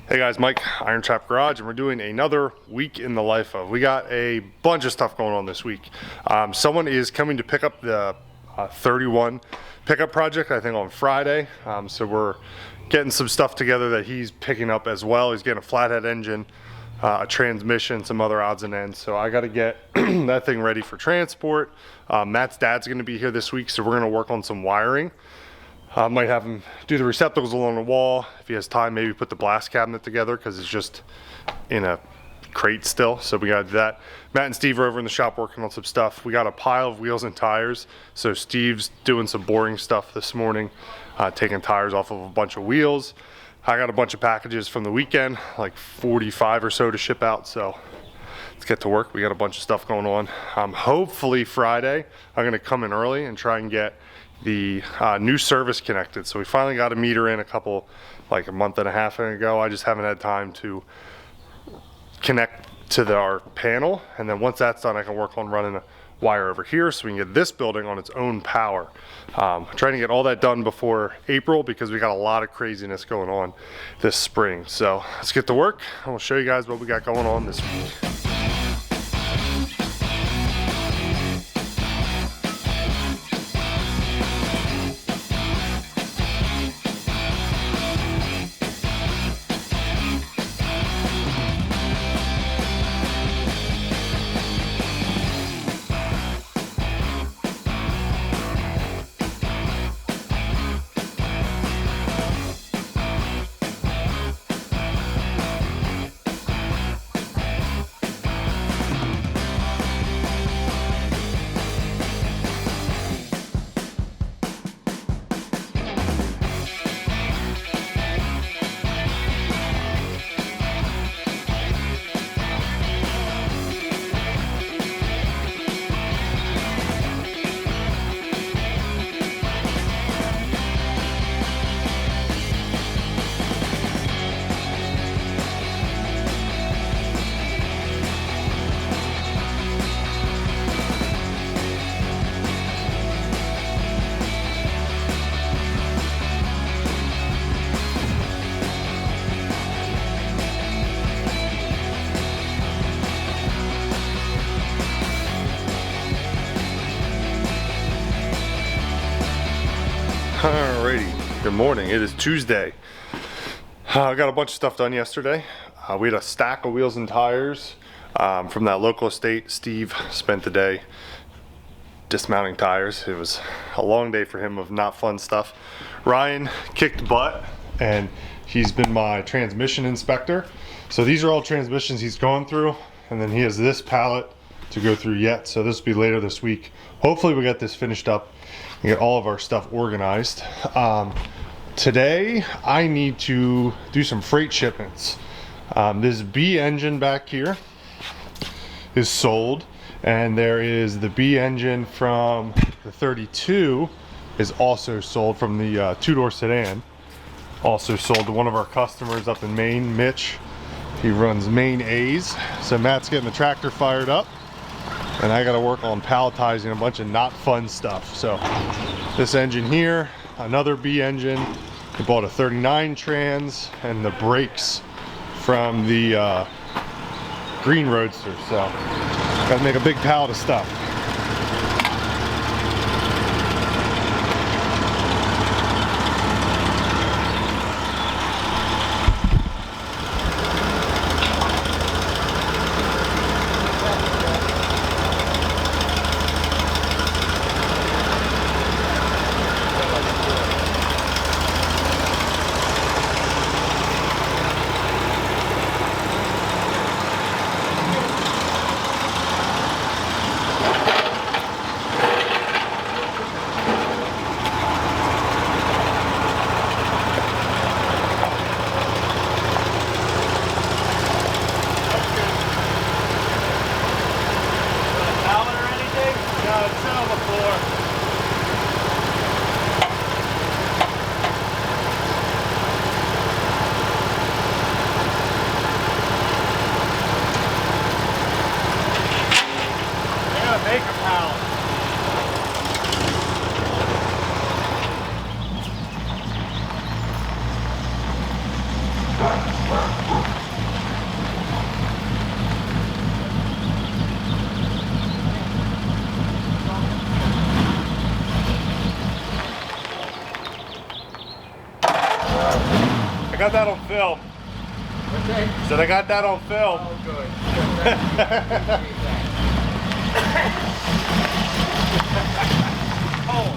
Hey guys, Mike, IronTrap Garage, and we're doing another week in the life of. We got a bunch of stuff going on this week. Someone is coming to pick up the 31 pickup project, I think on Friday. So we're getting some stuff together that he's picking up as well. He's getting a flathead engine, a transmission, some other odds and ends. So I got to get that thing ready for transport. Matt's dad's going to be here this week, so we're going to work on some wiring. I might have him do the receptacles along the wall. If he has time, maybe put the blast cabinet together because it's just in a crate still. So we gotta do that. Matt and Steve are over in the shop working on some stuff. We got a pile of wheels and tires. So Steve's doing some boring stuff this morning, taking tires off of a bunch of wheels. I got a bunch of packages from the weekend, like 45 or so to ship out. So let's get to work. We got a bunch of stuff going on. Hopefully Friday, I'm gonna come in early and try and get the new service connected. So we finally got a meter in like a month and a half ago. I just haven't had time to connect to our panel, and then once that's done, I can work on running a wire over here so we can get this building on its own power. Trying to get all that done before April because we got a lot of craziness going on this spring. So let's get to work. I will show you guys what we got going on this week. Alrighty, good morning. It is Tuesday. I got a bunch of stuff done yesterday. We had a stack of wheels and tires from that local estate. Steve spent the day dismounting tires. It was a long day for him of not fun stuff. Ryan kicked butt, and he's been my transmission inspector. So these are all transmissions he's gone through, and then he has this pallet to go through yet. So this will be later this week. Hopefully we get this finished up and get all of our stuff organized. Today I need to do some freight shipments. This B engine back here is sold, and there is the B engine from the 32 is also sold, from the two-door sedan, also sold to one of our customers up in Maine, Mitch. He runs Maine A's. So Matt's getting the tractor fired up, and I got to work on palletizing a bunch of not fun stuff. So this engine here, another B engine. We bought a 39 trans and the brakes from the green Roadster. So got to make a big pallet of stuff. I got that on film. What's that? Said I got that on film. Oh, good. Oh.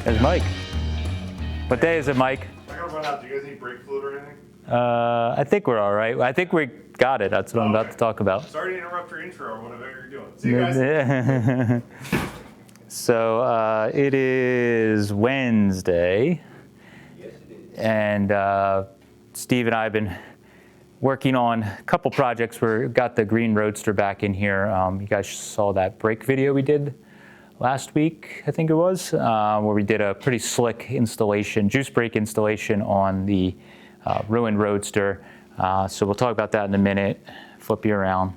There's Mike. What day is it, Mike? I gotta run out. Do you guys need brake fluid or anything? I think we're all right. I think we got it. That's what I'm about to talk about. Sorry to interrupt your intro or whatever you're doing. See you guys. So it is Wednesday. Yes, it is. And Steve and I have been working on a couple projects. We've got the green Roadster back in here. You guys saw that brake video we did last week, I think it was, where we did a pretty slick installation, juice brake installation on the ruined Roadster. So we'll talk about that in a minute, flip you around.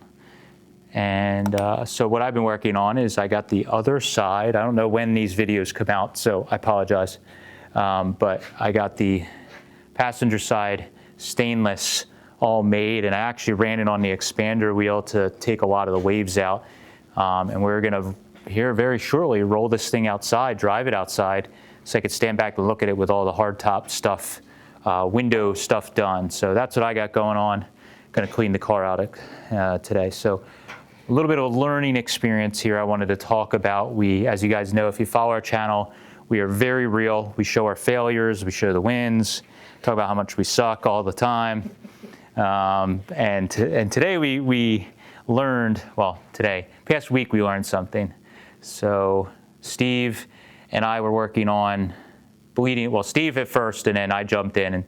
And so what I've been working on is I got the other side. I don't know when these videos come out, so I apologize. But I got the passenger side stainless all made, and I actually ran it on the expander wheel to take a lot of the waves out. And we're gonna, here very shortly, roll this thing outside, drive it outside, so I could stand back and look at it with all the hardtop stuff, window stuff done. So that's what I got going on. Gonna clean the car out today. So a little bit of a learning experience here I wanted to talk about. We, as you guys know, if you follow our channel, we are very real. We show our failures, we show the wins, talk about how much we suck all the time. And today we learned, well, today, past week we learned something. So Steve and I were working on bleeding, well, Steve at first, and then I jumped in, and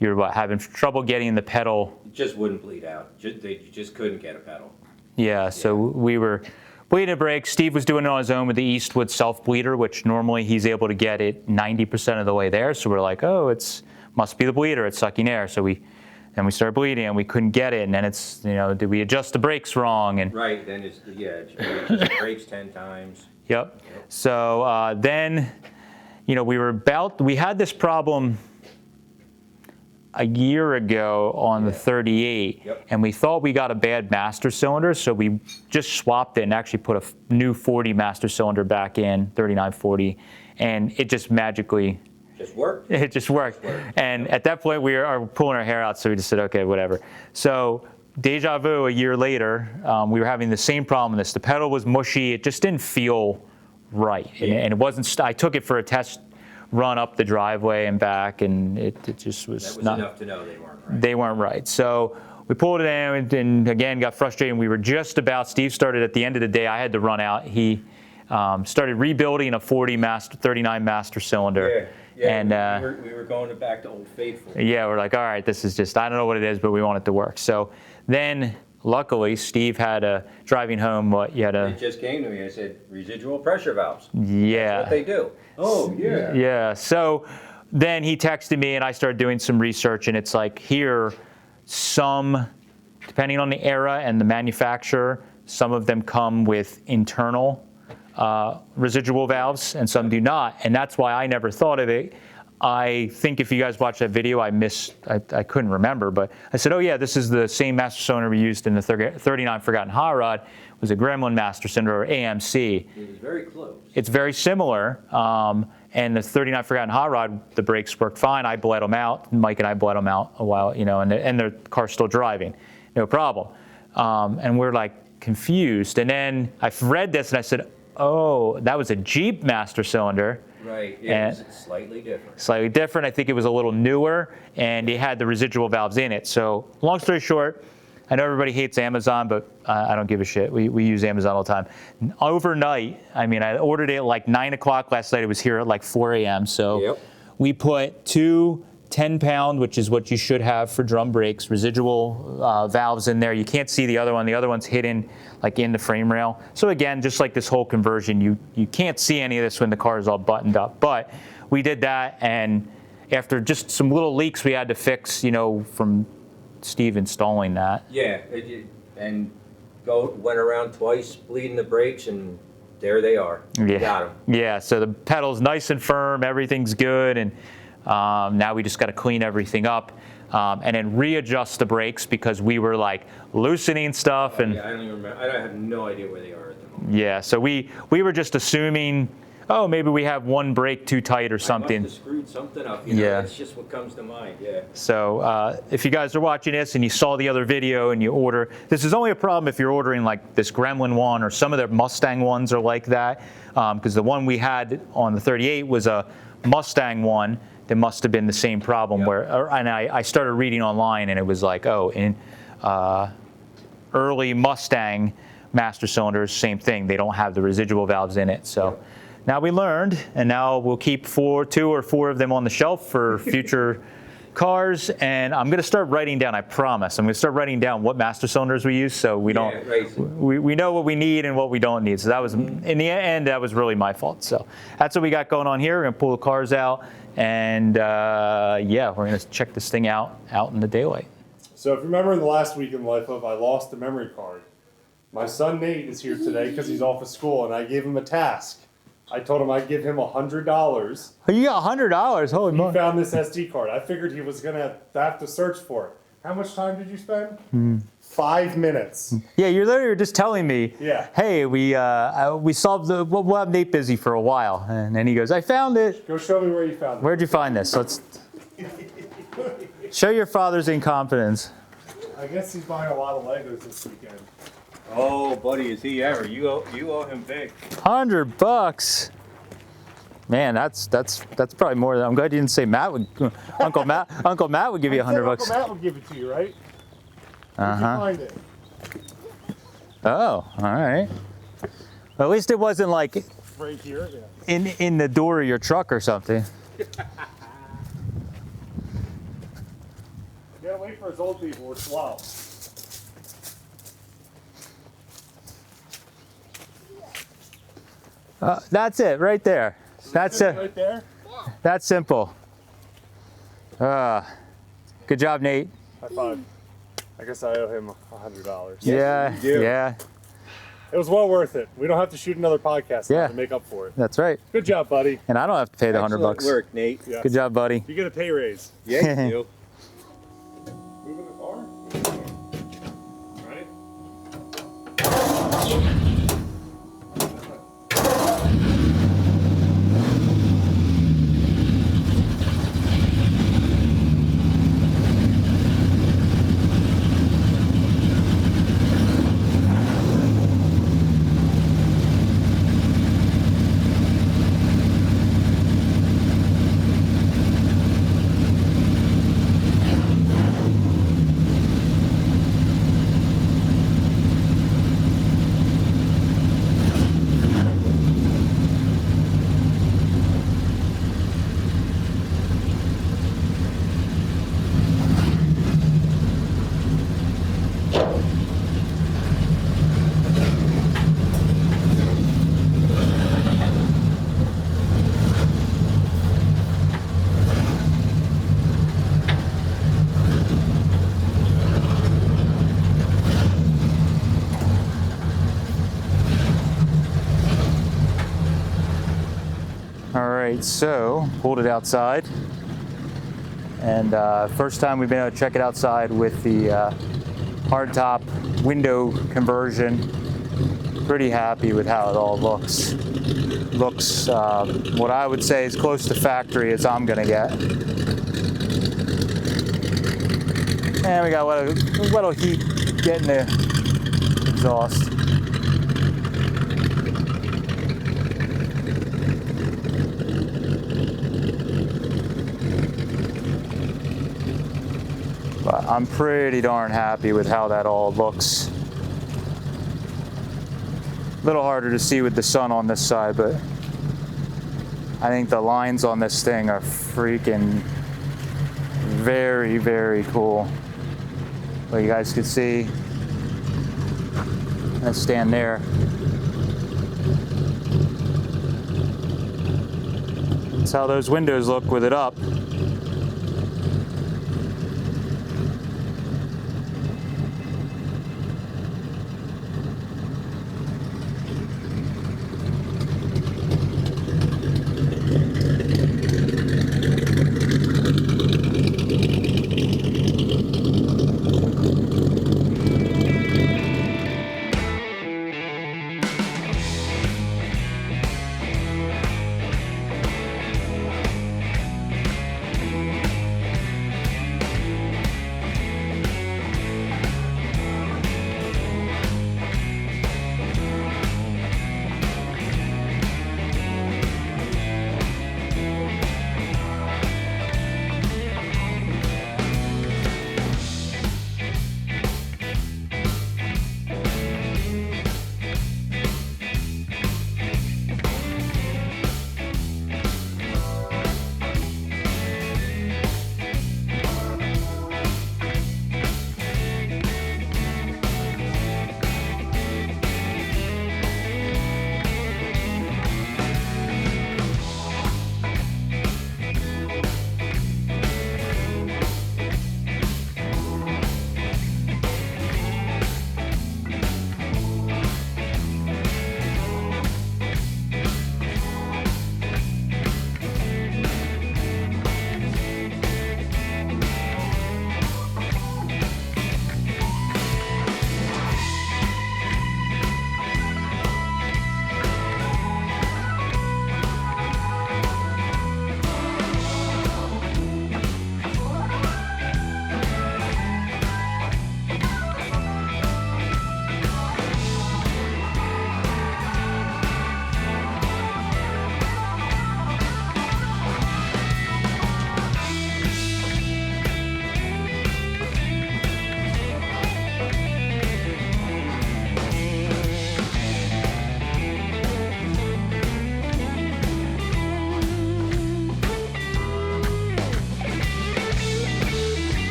you were having trouble getting the pedal. It just wouldn't bleed out. You just couldn't get a pedal. Yeah, so we were bleeding a brake. Steve was doing it on his own with the Eastwood self-bleeder, which normally he's able to get it 90% of the way there. So we're like, oh, it's must be the bleeder, it's sucking air. So we started bleeding and we couldn't get it. And then it's, you know, did we adjust the brakes wrong? And Right, then it's, yeah, you adjust the brakes 10 times. Yep. So then, you know, we had this problem a year ago on the 38, Yep. and we thought we got a bad master cylinder, so we just swapped it and actually put a new 40 master cylinder back in, 3940, and it just magically Just worked. it just worked. And at that point, we are pulling our hair out, so we just said, okay, whatever. So deja vu, a year later, we were having the same problem with this. The pedal was mushy. It just didn't feel right. And it wasn't, I took it for a test run up the driveway and back, and it just was, That was not enough to know they weren't right. They weren't right. So we pulled it in and again, got frustrated. We were just about, Steve started at the end of the day. I had to run out. He started rebuilding a 39 master cylinder. Yeah, and we were going back to Old Faithful. yeah, we're like, all right, this is just, I don't know what it is, but we want it to work. So then luckily, Steve had a driving home. You had It just came to me. I said, residual pressure valves. yeah. That's what they do. Oh, yeah. Yeah. So then he texted me, and I started doing some research, and it's like here, some, depending on the era and the manufacturer, some of them come with internal residual valves, and some do not. And that's why I never thought of it. I think if you guys watched that video, I couldn't remember, but I said, oh yeah, this is the same master cylinder we used in the 39 Forgotten Hot Rod. It was a Gremlin master cylinder, or AMC. It was very close. It's very similar. And the 39 Forgotten Hot Rod, the brakes worked fine. I bled them out. Mike and I bled them out a while, and the car's still driving, no problem. And we're like confused. And then I read this and I said, oh, that was a Jeep master cylinder. Right, yeah, it's slightly different. Slightly different. I think it was a little newer, and it had the residual valves in it. So long story short, I know everybody hates Amazon, but I don't give a shit. We use Amazon all the time. Overnight, I mean, I ordered it at like 9 o'clock last night. It was here at like 4 a.m. So we put 2 10-pound, which is what you should have for drum brakes, residual valves in there. You can't see the other one. The other one's hidden like in the frame rail. So again, just like this whole conversion, you can't see any of this when the car is all buttoned up. But we did that, and after just some little leaks we had to fix, from Steve installing that. Yeah, and went around twice, bleeding the brakes, and there they are. Yeah. Got them. Yeah, so the pedal's nice and firm, everything's good, and now we just got to clean everything up and then readjust the brakes, because we were like loosening stuff. And yeah, I don't even remember. I have no idea where they are at the moment. yeah, so we were just assuming, oh, maybe we have one brake too tight or something. I must have screwed something up. Yeah. That's just what comes to mind. Yeah. So if you guys are watching this and you saw the other video and you order, this is only a problem if you're ordering like this Gremlin one, or some of the Mustang ones are like that, because the one we had on the 38 was a Mustang one. It must have been the same problem. And I started reading online, and it was like, oh, in early Mustang master cylinders, same thing. They don't have the residual valves in it. So now we learned, and now we'll keep 2 or 4 of them on the shelf for future cars. And I'm going to start writing down, I promise. I'm going to start writing down what master cylinders we use, so we don't. Right. We know what we need and what we don't need. So that was, in the end, that was really my fault. So that's what we got going on here. We're going to pull the cars out. And yeah, we're going to check this thing out in the daylight. So if you remember in the last week in life of, I lost a memory card. My son Nate is here today because he's off of school, and I gave him a task. I told him I'd give him $100. Oh, you got $100? Holy He moly. found this SD card. I figured he was going to have to search for it. How much time did you spend? 5 minutes. Yeah, you're literally just telling me, Yeah. hey, we solved we'll have Nate busy for a while. And then he goes, I found it. Go show me where you found it. Where'd you find this? Let's show your father's incompetence. I guess he's buying a lot of Legos this weekend. Oh, buddy, is he ever? You owe him big. $100. Man, that's probably more than. I'm glad you didn't say Matt would. Uncle Matt would give you $100. Uncle Matt would give it to you, right? Where'd you find it? Oh, all right. Well, at least it wasn't like Right here. Yeah. in the door of your truck or something. You gotta wait for his old people. We're slow. That's it, right there. That's it. Right there. That's simple. Good job, Nate. High five. I guess I owe him $100. Yeah, you do. yeah, It was well worth it. We don't have to shoot another podcast now Yeah. to make up for it. that's right. Good job, buddy. And I don't have to pay the $100. Excellent work, Nate. Yeah. Good job, buddy. You get a pay raise. Yeah, you do. Moving the car. Right? All right, so pulled it outside, and first time we've been able to check it outside with the hardtop window conversion. Pretty happy with how it all looks. Looks what I would say is close to factory as I'm gonna get. And we got a little heat getting the exhaust. But I'm pretty darn happy with how that all looks. A little harder to see with the sun on this side, but I think the lines on this thing are freaking very, very cool. But you guys can see, let's stand there. That's how those windows look with it up.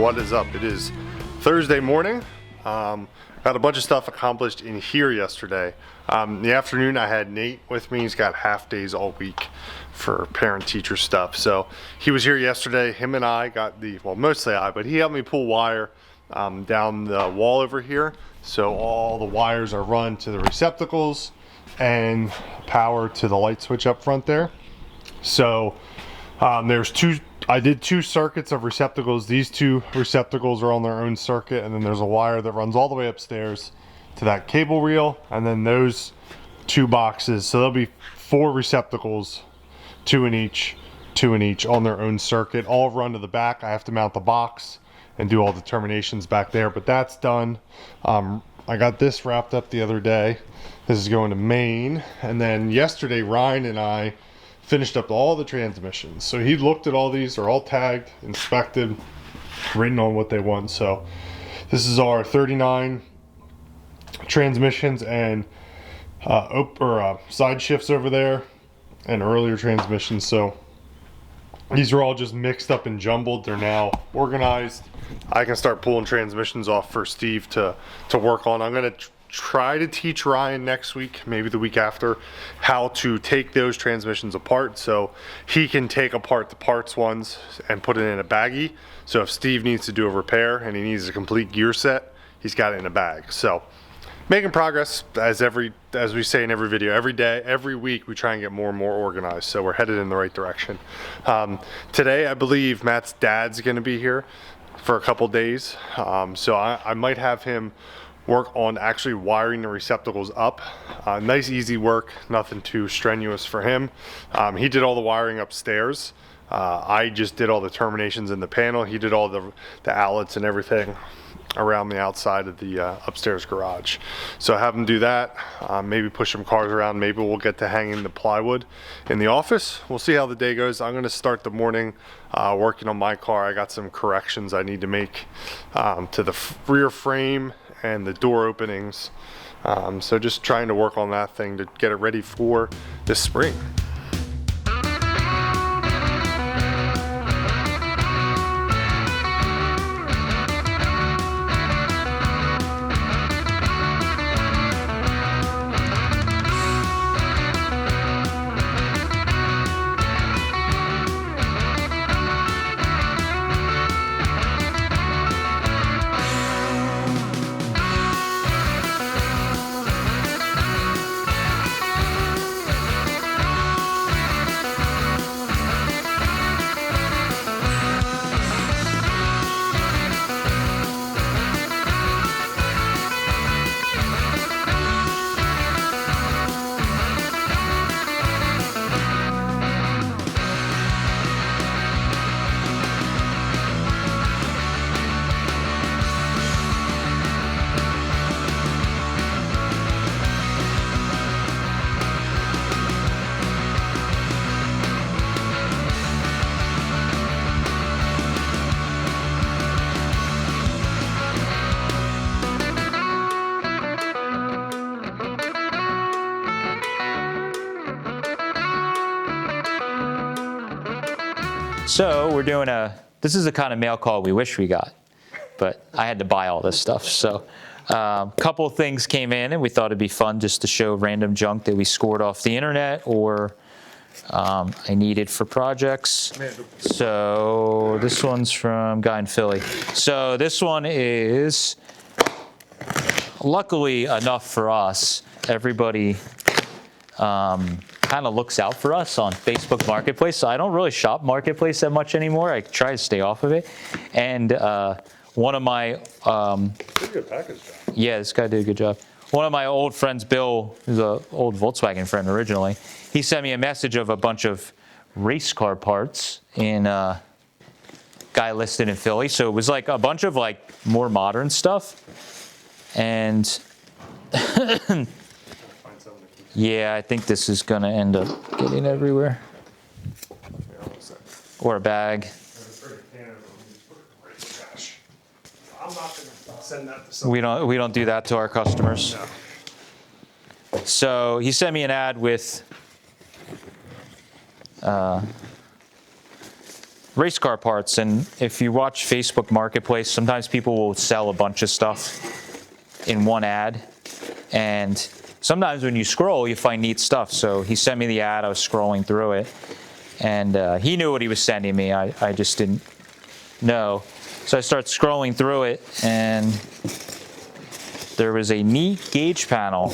What is up? It is Thursday morning. Got a bunch of stuff accomplished in here yesterday. In the afternoon I had Nate with me. He's got half days all week for parent-teacher stuff. So he was here yesterday. Him and I got mostly I, but he helped me pull wire down the wall over here. So all the wires are run to the receptacles and power to the light switch up front there. So I did two circuits of receptacles. These two receptacles are on their own circuit, and then there's a wire that runs all the way upstairs to that cable reel, and then those two boxes. So there'll be 4 receptacles, two in each on their own circuit, all run to the back. I have to mount the box and do all the terminations back there, but that's done. I got this wrapped up the other day. This is going to Maine, and then yesterday Ryan and I finished up all the transmissions. So he looked at all these, they're all tagged, inspected, written on what they want. So this is our 39 transmissions, and side shifts over there and earlier transmissions. So these are all just mixed up and jumbled. They're now organized. I can start pulling transmissions off for Steve to work on. I'm gonna try to teach Ryan next week, maybe the week after, how to take those transmissions apart so he can take apart the parts ones and put it in a baggie. So if Steve needs to do a repair and he needs a complete gear set, he's got it in a bag. So making progress, as we say in every video, every day, every week, we try and get more and more organized. So we're headed in the right direction. Today, I believe Matt's dad's going to be here for a couple days. So I might have him work on actually wiring the receptacles up. Nice, easy work, nothing too strenuous for him. He did all the wiring upstairs. I just did all the terminations in the panel. He did all the outlets and everything around the outside of the upstairs garage. So have him do that, maybe push some cars around. Maybe we'll get to hanging the plywood in the office. We'll see how the day goes. I'm gonna start the morning working on my car. I got some corrections I need to make to the rear frame and the door openings. So just trying to work on that thing to get it ready for this spring. So we're doing this is the kind of mail call we wish we got, but I had to buy all this stuff. So a couple of things came in and we thought it'd be fun just to show random junk that we scored off the internet or I needed for projects. So this one's from a guy in Philly. So this one is luckily enough for us. Everybody kind of looks out for us on Facebook Marketplace. So I don't really shop Marketplace that much anymore. I try to stay off of it. And one of my Pretty good package job. yeah, this guy did a good job. One of my old friends, Bill, who's an old Volkswagen friend originally, he sent me a message of a bunch of race car parts in guy listed in Philly. So it was like a bunch of like more modern stuff. And yeah, I think this is gonna end up getting everywhere. Or a bag. I'm not gonna send that to someone. We don't do that to our customers. No. So he sent me an ad with race car parts, and if you watch Facebook Marketplace, sometimes people will sell a bunch of stuff in one ad, and sometimes when you scroll, you find neat stuff. So he sent me the ad, I was scrolling through it, and he knew what he was sending me, I just didn't know. So I started scrolling through it, and there was a neat gauge panel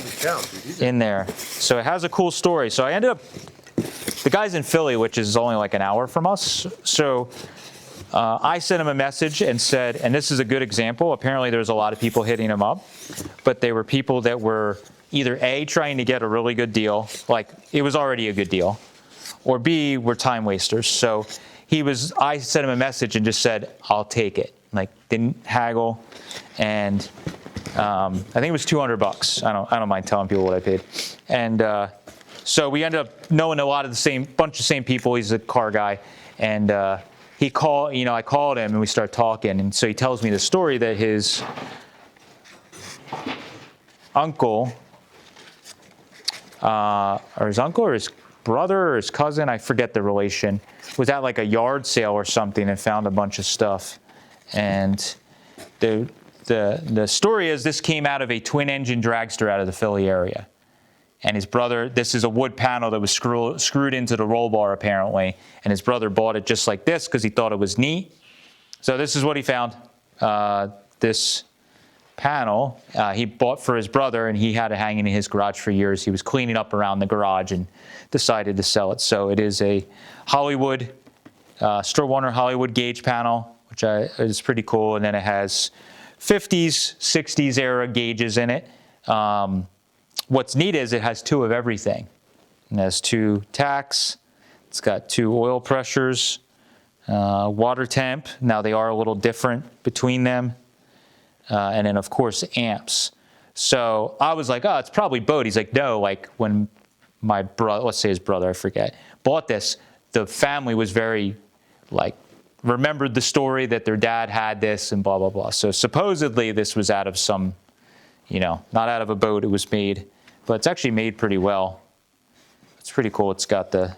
in there. So it has a cool story. So I ended up, the guy's in Philly, which is only like an hour from us. So I sent him a message and said, and this is a good example, apparently there's a lot of people hitting him up, but they were people that were either A, trying to get a really good deal, like it was already a good deal, or B, were time wasters. So I sent him a message and just said, I'll take it. Like, didn't haggle. And I think it was $200. I don't mind telling people what I paid. And so we ended up knowing a lot of the bunch of same people. He's a car guy. And I called him and we started talking. And so he tells me the story that his uncle or his uncle or his brother or his cousin, I forget the relation, was at like a yard sale or something and found a bunch of stuff. And the story is this came out of a twin engine dragster out of the Philly area. And his brother, this is a wood panel that was screwed into the roll bar apparently. And his brother bought it just like this because he thought it was neat. So this is what he found. This panel he bought for his brother, and he had it hanging in his garage for years. He was cleaning up around the garage and decided to sell it. So it is a Hollywood, Stroh-Warner Hollywood gauge panel, which is pretty cool. And then it has 50s, 60s era gauges in it. What's neat is it has 2 of everything. It has 2 tacks. It's got 2 oil pressures, water temp. Now they are a little different between them. And then of course amps. So I was like, oh, it's probably boat. He's like, no, like when my brother, let's say his brother, I forget, bought this, the family was very like, remembered the story that their dad had this and blah, blah, blah. So supposedly this was out of some, not out of a boat, it was made, but it's actually made pretty well. It's pretty cool. It's got the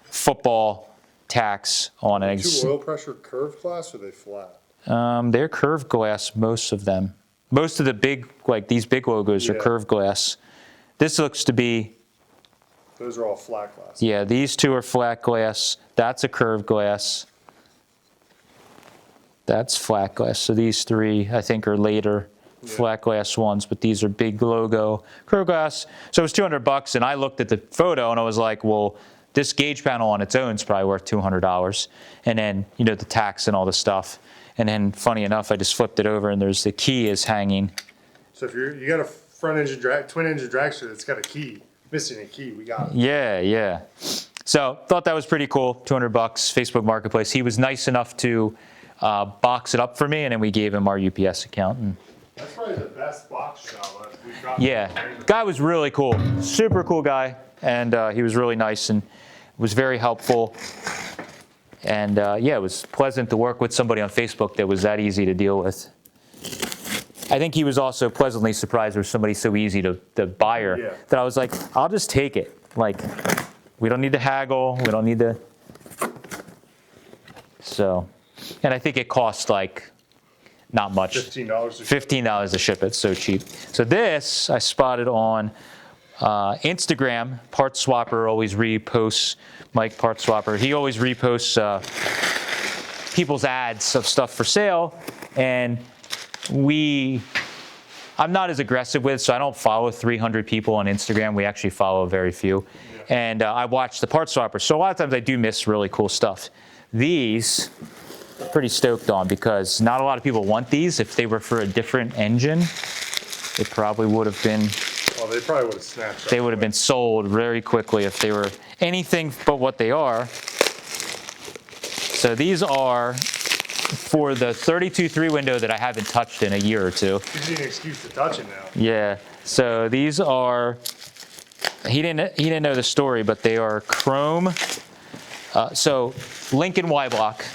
football tacks on it. 2 oil pressure curved glass, or are they flat? They're curved glass, most of them. Most of the big, like these big logos are curved glass. This looks to be... Those are all flat glass. Yeah, these 2 are flat glass. That's a curved glass. That's flat glass. So these 3, I think, are later flat glass ones, but these are big logo curved glass. So it was $200, and I looked at the photo, and I was like, well, this gauge panel on its own is probably worth $200. And then, the tax and all the stuff. And then, funny enough, I just flipped it over, and there's the key is hanging. So if you got a twin engine dragster that's got a key, missing a key, we got it. Yeah. So thought that was pretty cool. $200, Facebook Marketplace. He was nice enough to box it up for me, and then we gave him our UPS account. And that's probably the best box shop we've got. Yeah, guy was really cool, super cool guy, and he was really nice and was very helpful. And yeah, it was pleasant to work with somebody on Facebook that was that easy to deal with. I think he was also pleasantly surprised there was somebody so easy to buyer that I was like, I'll just take it. Like, we don't need to haggle, we don't need to. So, and I think it cost like not much. $15 to ship it, so cheap. So this I spotted on Instagram. Part Swapper always reposts, Mike Part Swapper. He always reposts people's ads of stuff for sale. And I'm not as aggressive with, so I don't follow 300 people on Instagram. We actually follow very few. And I watch the Part Swapper. So a lot of times I do miss really cool stuff. These, pretty stoked on, because not a lot of people want these. If they were for a different engine, it probably would have been. Well, they probably would have snatched. They would have been sold very quickly if they were anything but what they are. So these are for the 32.3 window that I haven't touched in a year or two. Gives you an excuse to touch it now. Yeah. So these are. He didn't know the story, but they are chrome. So Lincoln Y block.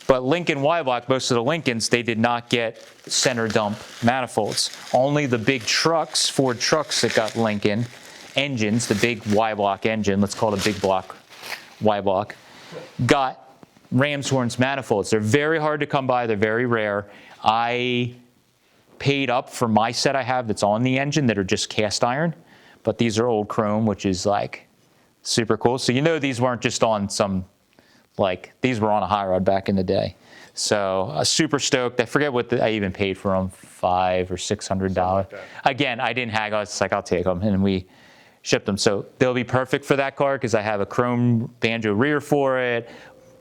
But Lincoln Y block, most of the Lincolns, they did not get center dump manifolds. Only the big trucks, Ford trucks that got Lincoln engines, the big Y block engine, let's call it a big block Y block, got ram's horns manifolds. They're very hard to come by. They're very rare. I paid up for my set I have that's on the engine that are just cast iron, but these are old chrome, which is like super cool. So these weren't just on some, like, these were on a high rod back in the day. So super stoked. I forget what I even paid for them, $500 or $600. Again, I didn't haggle. It's like, I'll take them. And we shipped them. So they'll be perfect for that car because I have a chrome banjo rear for it,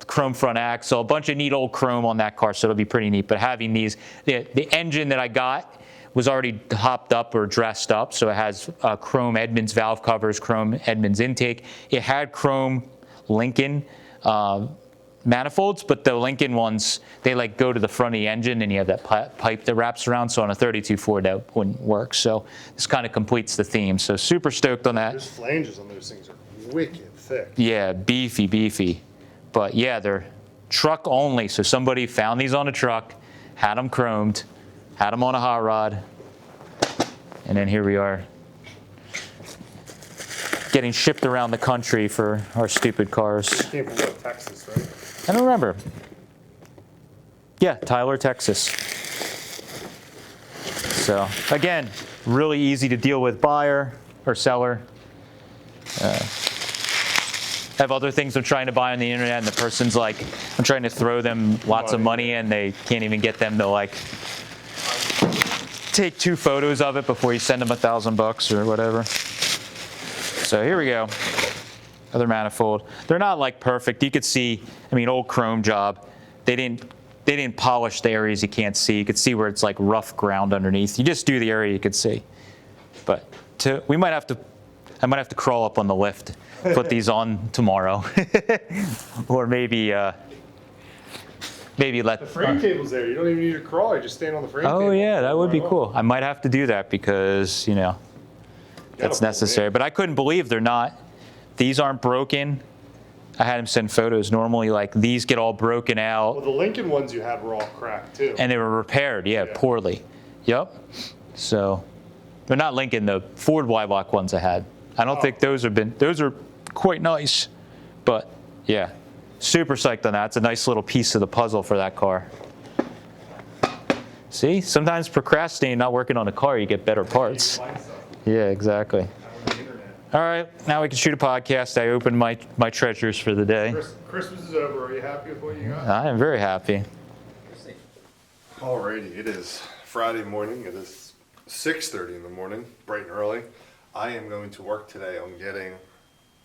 chrome front axle, a bunch of neat old chrome on that car. So it'll be pretty neat. But having these, the engine that I got was already hopped up or dressed up. So it has chrome Edmunds valve covers, chrome Edmunds intake. It had chrome Lincoln manifolds, but the Lincoln ones, they like go to the front of the engine and you have that pipe that wraps around. So on a 32 Ford that wouldn't work. So this kind of completes the theme. So super stoked on that. Those flanges on those things are wicked thick. Yeah, beefy. But yeah, they're truck only. So somebody found these on a truck, had them chromed, had them on a hot rod, and then here we are. getting shipped around the country for our stupid cars. Came from what, Texas, right? I don't remember. Yeah, Tyler, Texas. So again, really easy to deal with buyer or seller. I have other things I'm trying to buy on the internet, and the person's like, I'm trying to throw them lots of money, and they can't even get them to like take 2 photos of it before you send them $1,000 or whatever. So here we go. Other manifold. They're not like perfect. You could see, I mean, old chrome job. They didn't polish the areas you can't see. You could see where it's like rough ground underneath. You just do the area you could see. But I might have to crawl up on the lift, put these on tomorrow, or maybe let. The frame cable's there. You don't even need to crawl. You just stand on the frame cable. Oh yeah, that would be cool. I might have to do that because that's necessary. But I couldn't believe they're not. These aren't broken. I had him send photos. Normally, like these get all broken out. Well, the Lincoln ones you had were all cracked too. And they were repaired, yeah. Poorly. Yep. So, they're not Lincoln, the Ford Y-Block ones I had. I don't think those are quite nice. But yeah, super psyched on that. It's a nice little piece of the puzzle for that car. See, sometimes procrastinating, not working on a car, you get better parts. Yeah, exactly. All right, now we can shoot a podcast. I opened my treasures for the day. Christmas is over. Are you happy with what you got? I am very happy. Alrighty, it is Friday morning. It is 6:30 in the morning, bright and early. I am going to work today on getting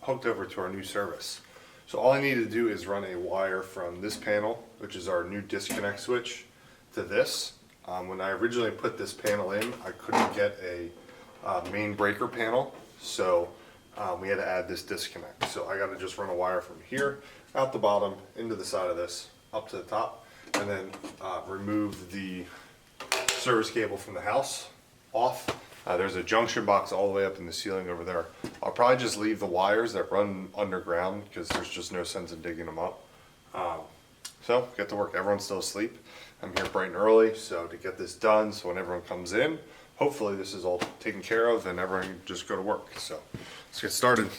hooked over to our new service. So all I need to do is run a wire from this panel, which is our new disconnect switch, to this. When I originally put this panel in, I couldn't get a main breaker panel, so we had to add this disconnect. So I got to just run a wire from here, out the bottom, into the side of this, up to the top, and then remove the service cable from the house off. There's a junction box all the way up in the ceiling over there. I'll probably just leave the wires that run underground because there's just no sense in digging them up. So get to work. Everyone's still asleep. I'm here bright and early, so to get this done, so when everyone comes in, hopefully this is all taken care of and everyone can just go to work. So let's get started.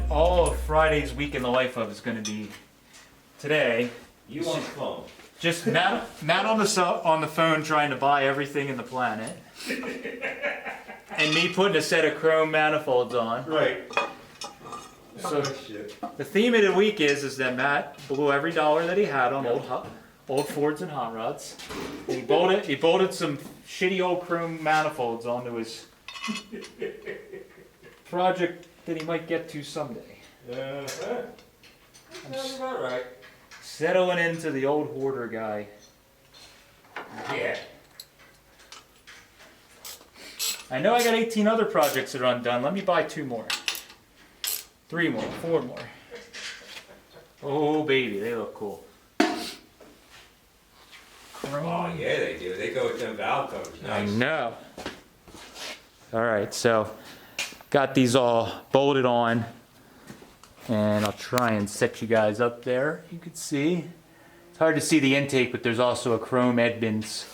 All of Friday's week in the life of is going to be today. You on the phone. Just Matt on the phone trying to buy everything in the planet, and me putting a set of chrome manifolds on. Right. So the theme of the week is that Matt blew every dollar that he had on old Fords and hot rods. He bolted some shitty old chrome manifolds onto his project that he might get to someday. Sounds about right. Settling into the old hoarder guy. Yeah. I know I got 18 other projects that are undone. Let me buy 2 more. 3 more, 4 more. Oh baby, they look cool. Oh yeah, they do. They go with them valve covers. I Nice. know. All right, so got these all bolted on, and I'll try and set you guys up there. You can see. It's hard to see the intake, but there's also a chrome Edmunds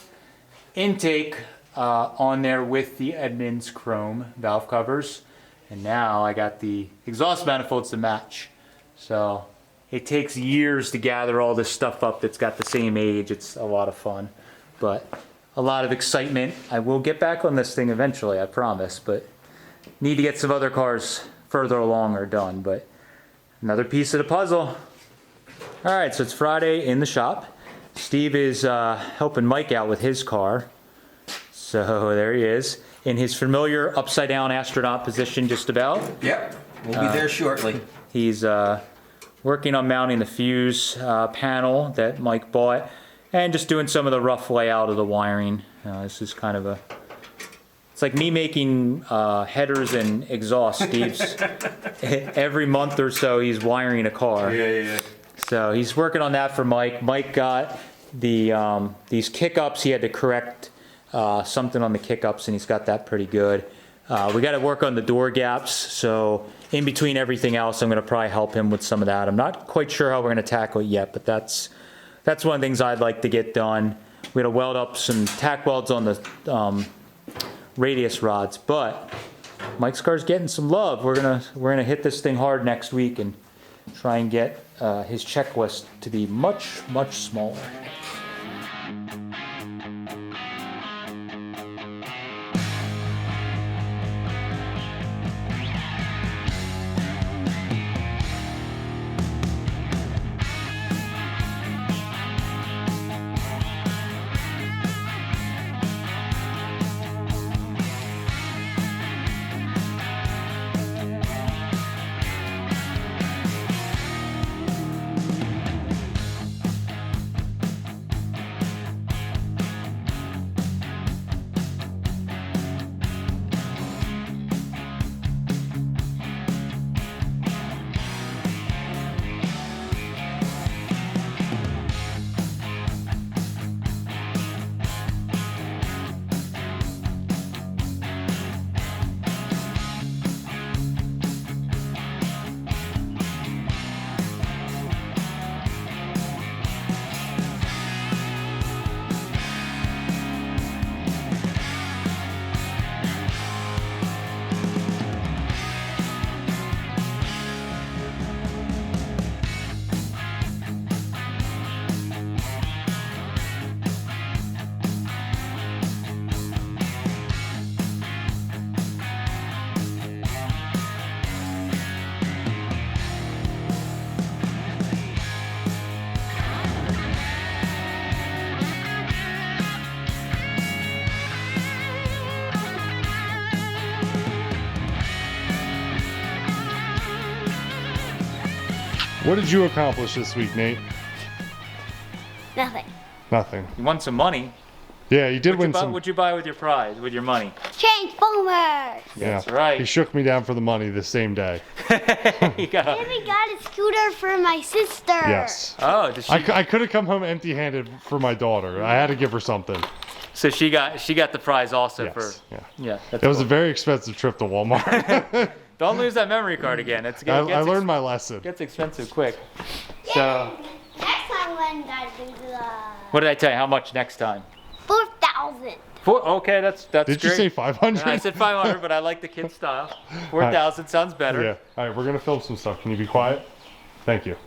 intake on there with the Edmunds chrome valve covers. And now I got the exhaust manifolds to match. So it takes years to gather all this stuff up that's got the same age. It's a lot of fun, but a lot of excitement. I will get back on this thing eventually, I promise, but need to get some other cars further along or done, but another piece of the puzzle. All right, so it's Friday in the shop. Steve is helping Mike out with his car. So there he is in his familiar upside down astronaut position just about. Yep. We'll be there shortly. He's working on mounting the fuse panel that Mike bought and just doing some of the rough layout of the wiring. This is kind of it's like me making headers and exhaust. Steve's every month or so he's wiring a car. Yeah. So he's working on that for Mike. Mike got these kick-ups. He had to correct something on the kick-ups, and he's got that pretty good. We got to work on the door gaps, so in between everything else, I'm going to probably help him with some of that. I'm not quite sure how we're going to tackle it yet, but that's one of the things I'd like to get done. We're going to weld up some tack welds on the radius rods, but Mike's car's getting some love. We're gonna hit this thing hard next week and try and get his checklist to be much smaller. What did you accomplish this week, Nate? Nothing. Nothing. You won some money. Yeah, you did win some. What'd you buy with your prize, with your money? Transformers! Yeah, That's right. He shook me down for the money the same day. You got And we got a scooter for my sister. Yes. Oh, did she? I could have come home empty-handed for my daughter. I had to give her something. So she got the prize also Yes. for. Yeah. Yeah. That's It was cool. a very expensive trip to Walmart. Don't lose that memory card again. I learned my lesson. Gets expensive quick. So Next time when I do the what did I tell you? How much next time? 4,000. Okay, that's Did great. you say 500? I said 500, but I like the kid style. 4,000 sounds better. Yeah. All right, we're gonna film some stuff. Can you be quiet? Thank you.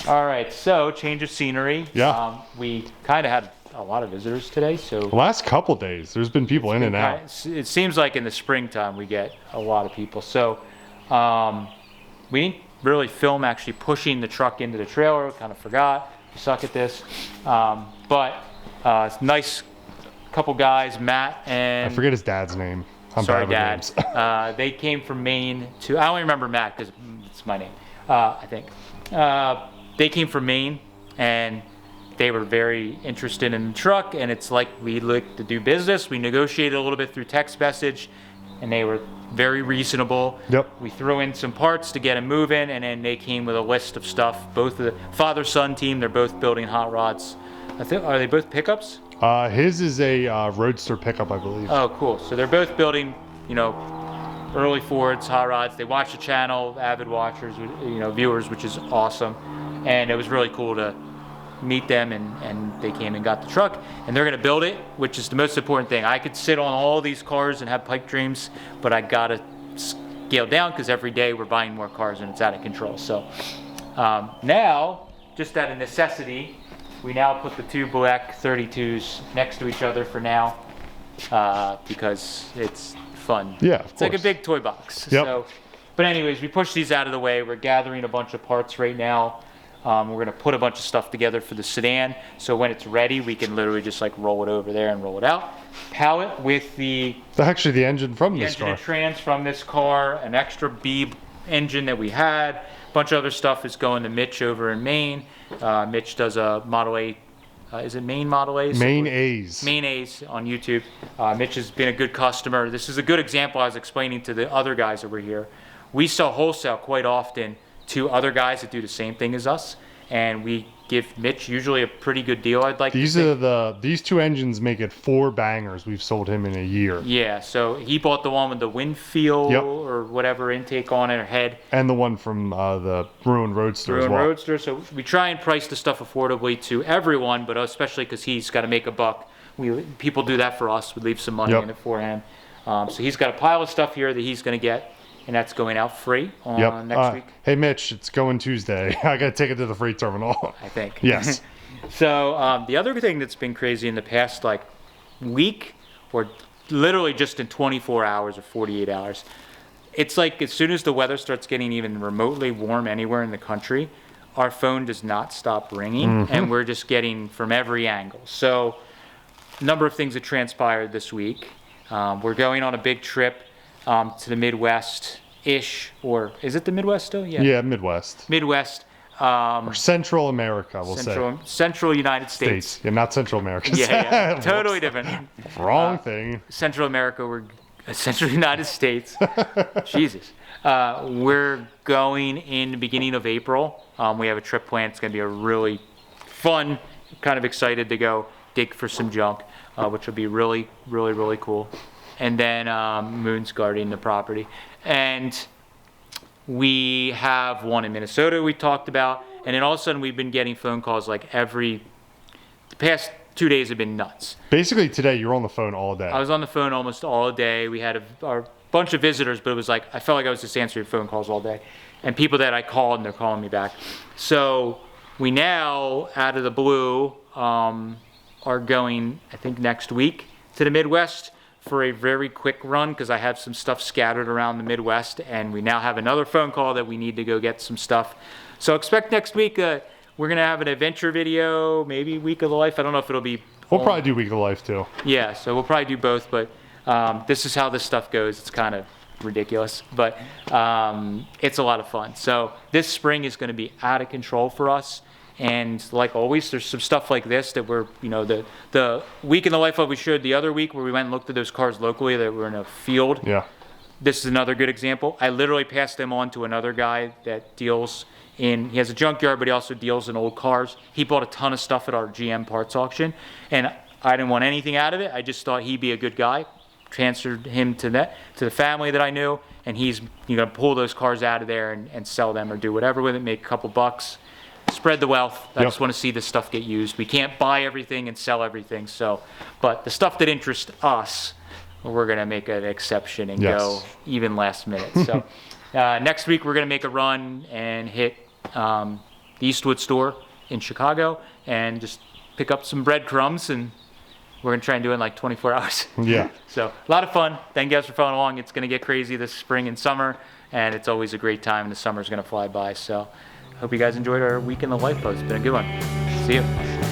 All right, so change of scenery. Yeah. We kind of had a lot of visitors today, so The last couple days, there's been people in and out. it seems like in the springtime we get a lot of people. So we didn't really film actually pushing the truck into the trailer. Kind of forgot. We suck at this. But it's nice couple guys, Matt I and forget his dad's name. I'm Sorry, bad with Dad. names. They came from Maine to, I only remember Matt because it's my name, I think. They came from Maine, and they were very interested in the truck, and it's like we like to do business. We negotiated a little bit through text message, and they were very reasonable. Yep. We threw in some parts to get them moving, and then they came with a list of stuff. Both of the father-son team, they're both building hot rods. I think, are they both pickups? His is a Roadster pickup, I believe. Oh, cool. So they're both building, early Fords, hot rods. They watch the channel, avid watchers, viewers, which is awesome. And it was really cool to meet them, and they came and got the truck, and they're gonna build it, which is the most important thing. I could sit on all these cars and have pipe dreams, but I gotta scale down because every day we're buying more cars and it's out of control. So now, just out of necessity, we now put the two black 32s next to each other for now because it's fun. Yeah, of it's like a course. big toy box. Yep. So, but anyways, we pushed these out of the way. We're gathering a bunch of parts right now. We're gonna put a bunch of stuff together for the sedan, so when it's ready, we can literally just like roll it over there and roll it out. Pallet with the Actually, the engine from this engine car. and trans from this car, an extra B engine that we had, a bunch of other stuff is going to Mitch over in Maine. Mitch does a Model A, is it Maine Model A's? Main A's. Main A's on YouTube. Mitch has been a good customer. This is a good example I was explaining to the other guys that were here. We sell wholesale quite often to other guys that do the same thing as us, and we give Mitch usually a pretty good deal. I'd like These to are think. these two engines make it 4 bangers we've sold him in a year. Yeah, so he bought the one with the Winfield Yep. or whatever intake on it or head. And the one from the Ruined Roadster as Ruined well. Roadster. So we try and price the stuff affordably to everyone, but especially because he's got to make a buck. People do that for us. We leave some money Yep. in it for him. So he's got a pile of stuff here that he's going to get, and that's going out free on Yep. next week, Hey, Mitch, it's going Tuesday. I got to take it to the freight terminal. I think. Yes. So the other thing that's been crazy in the past like week, or literally just in 24 hours or 48 hours, it's like as soon as the weather starts getting even remotely warm anywhere in the country, our phone does not stop ringing, and we're just getting from every angle. So a number of things that transpired this week. We're going on a big trip to the Midwest-ish, or is it the Midwest still? Yeah, Midwest. Midwest. Or Central America, we'll say. Central United States. States. Yeah, not Central America. Yeah, Whoops. totally different. Wrong thing. Central America, we're Central United States. Jesus. We're going in the beginning of April. We have a trip planned. It's going to be a really fun, kind of excited to go dig for some junk, which will be really, really, really cool. And then Moon's guarding the property. And we have one in Minnesota we talked about. And then all of a sudden we've been getting phone calls like the past 2 days have been nuts. Basically, today, you're on the phone all day. I was on the phone almost all day. We had a bunch of visitors, but it was like, I felt like I was just answering phone calls all day. And people that I called, and they're calling me back. So we now, out of the blue, are going, I think, next week to the Midwest for a very quick run because I have some stuff scattered around the Midwest, and we now have another phone call that we need to go get some stuff. So expect next week, we're going to have an adventure video, maybe Week of the Life. I don't know if it'll be... We'll probably do Week of Life, too. Yeah, so we'll probably do both, but this is how this stuff goes. It's kind of ridiculous, but it's a lot of fun. So this spring is going to be out of control for us. And like always, there's some stuff like this that we're, the Week in the Life of we showed the other week where we went and looked at those cars locally that were in a field. Yeah. This is another good example. I literally passed them on to another guy that deals he has a junkyard, but he also deals in old cars. He bought a ton of stuff at our GM parts auction, and I didn't want anything out of it. I just thought he'd be a good guy. Transferred him to the family that I knew, and he's going to pull those cars out of there and sell them or do whatever with it, make a couple bucks. Spread the wealth. I just want to see this stuff get used. We can't buy everything and sell everything. So, but the stuff that interests us, we're going to make an exception and go even last minute. So next week we're going to make a run and hit the Eastwood store in Chicago and just pick up some breadcrumbs, and we're going to try and do it in like 24 hours. Yeah. So a lot of fun. Thank you guys for following along. It's going to get crazy this spring and summer, and it's always a great time, and the summer's going to fly by. So hope you guys enjoyed our Week in the Life post. It's been a good one. See you.